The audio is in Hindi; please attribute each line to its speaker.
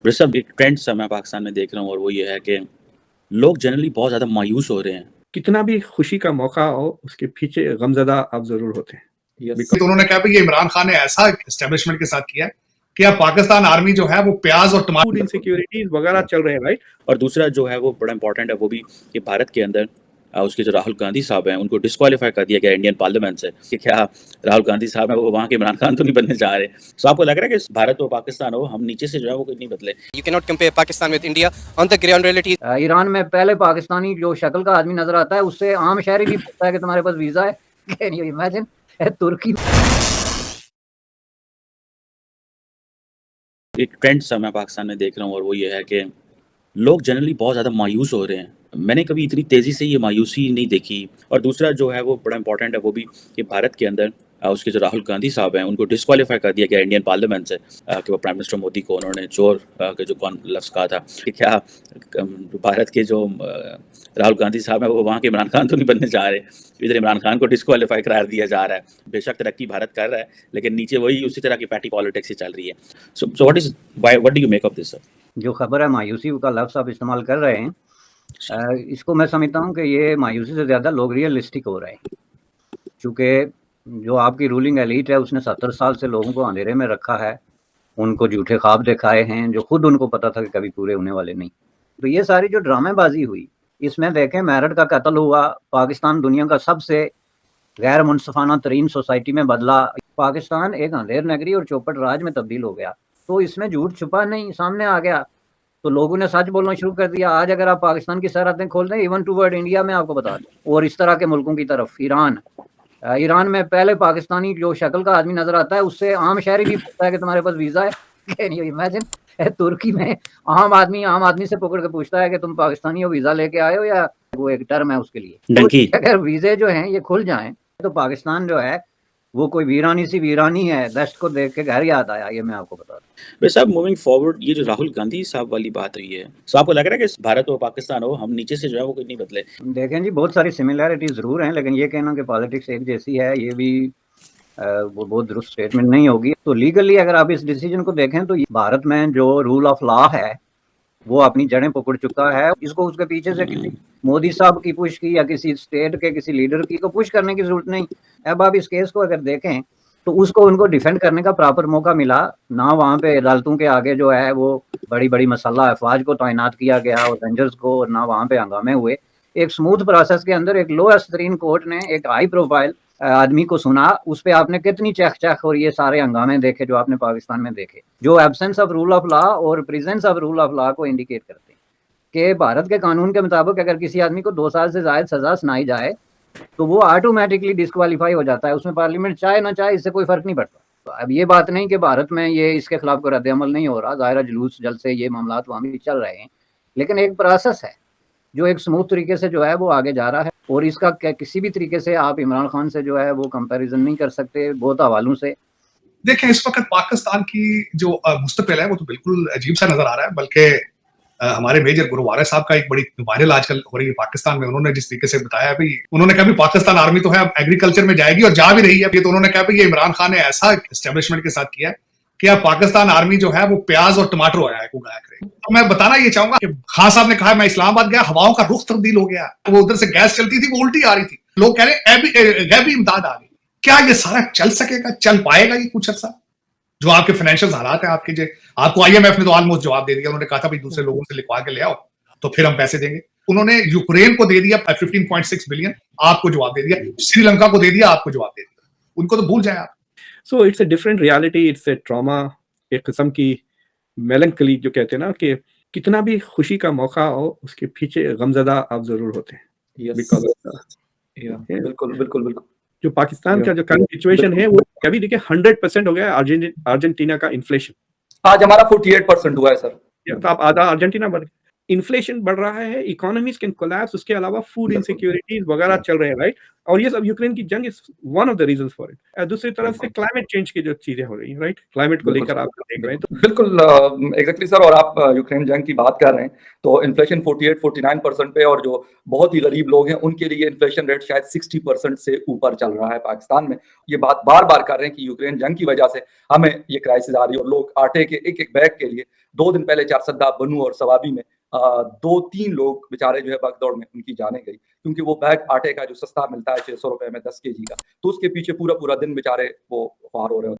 Speaker 1: ऋषभ, एक ट्रेंड सा मैं पाकिस्तान में देख रहा हूँ और वो ये है कि लोग जनरली बहुत ज़्यादा मायूस हो रहे हैं।
Speaker 2: कितना भी खुशी का मौका हो, उसके पीछे गमज़दा आप ज़रूर होते हैं।
Speaker 3: तो उन्होंने कहा कि ये इमरान खान ने ऐसा एस्टेब्लिशमेंट के साथ किया है कि अब पाकिस्तान आर्मी जो है वो प्याज और
Speaker 2: फूड
Speaker 3: टमाटर
Speaker 2: इनसिक्योरिटीज वगैरह चल रहे हैं, राइट?
Speaker 1: और दूसरा जो है वो बड़ा इंपॉर्टेंट है, वो भी कि भारत के अंदर उसके जो राहुल गांधी साहब हैं उनको डिस्क्वालीफाई कर दिया गया इंडियन पार्लियामेंट से कि क्या राहुल गांधी साहब हैं वो वहाँ के इमरान खान तो नहीं बनने जा रहे। सो आपको लग रहा है कि भारत हो पाकिस्तान हो, हम नीचे से जो है वो कुछ नहीं बदले।
Speaker 4: You cannot compare Pakistan with India on the ground reality.
Speaker 5: Iran में पहले पाकिस्तानी जो शक्ल का आदमी नजर आता है उससे आम शहरी भी पूछता है कि तुम्हारे पास वीजा है। Can you imagine? तुर्की
Speaker 1: एक ट्रेंड सा मैं पाकिस्तान में देख रहा हूँ और वो ये है कि लोग जनरली बहुत ज़्यादा मायूस हो रहे हैं। मैंने कभी इतनी तेज़ी से ये मायूसी नहीं देखी। और दूसरा जो है वो बड़ा इंपॉर्टेंट है, वो भी कि भारत के अंदर उसके जो राहुल गांधी साहब हैं उनको डिस्क्वालीफाई कर दिया गया इंडियन पार्लियामेंट से कि वो प्राइम मिनिस्टर मोदी को उन्होंने चोर के जो कौन लफ्ज़ कहा था कि क्या भारत के जो राहुल गांधी साहब हैं वो वहाँ के इमरान खान तो नहीं बनने जा रहे। इधर इमरान खान को डिस्क्वालीफाई करार दिया जा रहा है। बेशक तरक्की भारत कर रहा है लेकिन नीचे वही उसी तरह की पैटी पॉलिटिक्स ही चल रही है। So what do you make of this sir?
Speaker 5: जो खबर है मायूसी का लफ्ज़ आप इस्तेमाल कर रहे हैं, इसको मैं समझता हूँ कि ये मायूसी से ज़्यादा लोग रियलिस्टिक हो रहे हैं। चूँकि जो आपकी रूलिंग एलीट है उसने 70 साल से लोगों को अंधेरे में रखा है, उनको झूठे ख्वाब दिखाए हैं जो खुद उनको पता था कि कभी पूरे होने वाले नहीं। तो ये सारी जो ड्रामेबाजी हुई, इसमें देखें मेरठ का कत्ल हुआ, पाकिस्तान दुनिया का सबसे गैर मुनसफाना तरीन सोसाइटी में बदला, पाकिस्तान एक अंधेर नगरी और चौपट राज में तब्दील हो गया। तो इसमें झूठ छुपा नहीं, सामने आ गया। तो लोगों ने सच बोलना शुरू कर दिया। आज अगर आप पाकिस्तान की सरहदें खोल दें, इवन टूवर्ड इंडिया में आपको बता दें, और इस तरह के मुल्कों की तरफ ईरान में पहले पाकिस्तानी जो शक्ल का आदमी नजर आता है उससे आम शहरी भी पूछता है कि तुम्हारे पास वीजा है। Can you imagine? तुर्की में आम आदमी से पकड़ के पूछता है कि तुम पाकिस्तानी हो, वीजा लेके आए हो, या वो एक टर्म है उसके लिए। तो अगर वीजे जो हैं ये खुल जाएं तो पाकिस्तान जो है वो कोई वीरानी है, दश्त को देख के घर याद आया। ये मैं आपको बता दूं।
Speaker 1: वैसे साहब, मूविंग फॉरवर्ड, ये जो राहुल गांधी साहब वाली बात हुई है, तो आपको लग रहा है कि भारत हो पाकिस्तान हो, हम नीचे से जो है वो कुछ नहीं बदले?
Speaker 5: देखें जी, बहुत सारी सिमिलैरिटी ज़रूर हैं, लेकिन ये कहना कि पॉलिटिक्स एक जैसी है ये भी वो बहुत दुरुस्त स्टेटमेंट नहीं होगी। तो लीगली अगर आप इस डिसीजन को देखें तो भारत में जो रूल ऑफ लॉ है वो अपनी जड़ें पकड़ चुका है। इसको उसके पीछे से किसी मोदी साहब की पुश की या किसी स्टेट के किसी लीडर की को पुश करने की जरूरत नहीं। अब आप इस केस को अगर देखें तो उसको उनको डिफेंड करने का प्रॉपर मौका मिला ना। वहाँ पे अदालतों के आगे जो है वो बड़ी मसल्ला अफवाज को तैनात किया गया और रेंजर्स को, और ना वहाँ पे हंगामे हुए। एक स्मूथ प्रोसेस के अंदर एक लोएस्ट तरीन कोर्ट ने एक हाई प्रोफाइल आदमी को सुना। उस पर आपने कितनी चख और ये सारे हंगामे देखे जो आपने पाकिस्तान में देखे, जो absence of rule of law और presence of rule of law को इंडिकेट करते हैं कि भारत के कानून के मुताबिक अगर किसी आदमी को 2 साल से ज़ायद सजा सुनाई जाए तो वो ऑटोमेटिकली डिस्क्वालीफाई हो जाता है। उसमें पार्लियामेंट चाहे ना चाहे इससे कोई फर्क नहीं पड़ता। तो अब ये बात नहीं कि भारत में ये इसके खिलाफ कोई रद्द-ए-अमल नहीं हो रहा, ज़ाहिर जुलूस जल से ये मामला वहाँ भी चल रहे हैं, लेकिन एक प्रोसेस है जो एक स्मूथ तरीके से जो है वो आगे जा रहा है। और इसका किसी भी तरीके से आप इमरान खान से जो है वो कंपैरिजन नहीं कर सकते बहुत हवालों से।
Speaker 3: देखें, इस वक्त पाकिस्तान की जो मुस्तकबिल है वो तो बिल्कुल अजीब सा नजर आ रहा है। बल्कि हमारे मेजर गुरुवारे साहब का एक बड़ी वायरल आजकल हो रही है पाकिस्तान में, उन्होंने जिस तरीके से बताया भाई, उन्होंने कहा भी पाकिस्तान आर्मी तो है अब एग्रीकल्चर में जाएगी और जा भी रही है। तो उन्होंने कहा भाई ये इमरान खान ने ऐसा एस्टेब्लिशमेंट के साथ किया कि अब पाकिस्तान आर्मी जो है वो प्याज और टमाटर उगाया करे। तो मैं बताना ये चाहूंगा कि खान साहब ने कहा मैं इस्लामाबाद गया, हवाओं का रुख तब्दील हो गया, वो उधर से गैस चलती थी वो उल्टी आ रही थी, लोग कह रहे गैबी इमदाद आ गई। क्या ये सारा चल सकेगा, चल पाएगा ये कुछ अर्सा? जो आपके फाइनेंशियल हालात है आपके, आपको IMF ने तो ऑलमोस्ट जवाब दे दिया। उन्होंने कहा था भाई दूसरे लोगों से लिखवा के ले आओ तो फिर हम पैसे देंगे। उन्होंने यूक्रेन को दे दिया 15.6 बिलियन, आपको जवाब दे दिया। श्रीलंका को दे दिया, आपको जवाब दे दिया। उनको तो भूल जाए आप।
Speaker 2: So it's a different reality, it's a trauma, एक किस्म की मेलंकली जो कहते हैं ना कि कितना भी खुशी का मौका हो उसके पीछे गमज़दा आप जरूर होते हैं।
Speaker 6: बिल्कुल
Speaker 2: जो पाकिस्तान का जो करंट सिचुएशन है वो अभी देखिए 100% हो गया अर्जेंटीना का इन्फ्लेशन।
Speaker 6: आज हमारा 48% हुआ है सर।
Speaker 2: तो आप आधा अर्जेंटीना बढ़ इन्फ्लेशन बढ़ रहा है, इकोनॉमीज कैन कोलैप्स, उसके अलावा फूड इनसिक्योरिटीज वगैरह चल रहे हैं, राइट? और ये सब यूक्रेन की जंग is one of the reasons for it. दूसरी तरफ से क्लाइमेट चेंज की जो चीजें हो रही हैं, राइट? क्लाइमेट को लेकर आप देख रहे हैं तो
Speaker 6: बिल्कुल एग्जैक्टली सर। और आप यूक्रेन जंग की बात कर रहे हैं तो इन्फ्लेशन 48-49% पे, और जो बहुत ही गरीब लोग हैं उनके लिए इन्फ्लेशन रेट शायद 60% से ऊपर चल रहा है पाकिस्तान में। ये बात बार बार कर रहे हैं कि यूक्रेन जंग की वजह से हमें ये क्राइसिस आ रही है, और लोग आटे के एक एक बैग के लिए 2 दिन पहले चारसद्दा, बनू और सवाबी में 2-3 लोग बेचारे जो है भगदौड़ में उनकी जाने गई, क्योंकि वो बैग आटे का जो सस्ता मिलता है 600 रुपए में 10 kg का, तो उसके पीछे पूरा पूरा दिन बेचारे वो ख्वार हो रहे होते हैं।